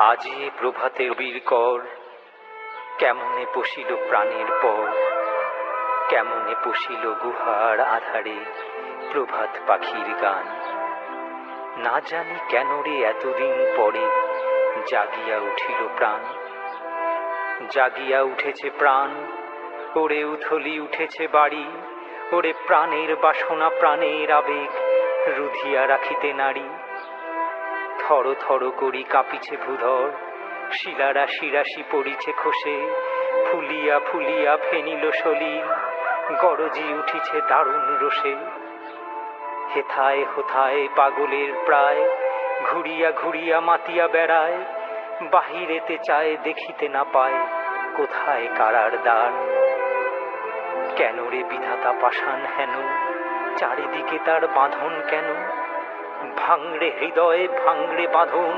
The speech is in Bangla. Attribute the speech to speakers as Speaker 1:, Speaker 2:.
Speaker 1: আজি এ প্রভাতের বীরকর, কেমনে পশিল প্রাণের পর, কেমনে পশিল গুহার আধারে প্রভাত পাখির গান। না জানি কেন রে এতদিন পরে জাগিয়া উঠিল প্রাণ, জাগিয়া উঠেছে প্রাণ, ওরে উথলি উঠেছে বাড়ি, ওরে প্রাণের বাসনা প্রাণের আবেগ রুধিয়া রাখিতে নারী। থর থর করি কাঁপিছে ভূধর, শিলারাশি রাশি পড়িছে খসে, ফুলিয়া ফুলিয়া ফেনিল সলিল, গরজি উঠিছে দারুণ রোষে। হেথায় হোথায় পাগলের প্রায়, ঘুরিয়া ঘুরিয়া মাতিয়া বেড়ায়, বাহিরেতে চায় দেখিতে না পায় কোথায় কারার দ্বার। কেন রে বিধাতা পাষাণ হেন, চারিদিকে তার বাঁধন কেন, ভাঙড়ে হৃদয় ভাঙড়ে বাঁধন,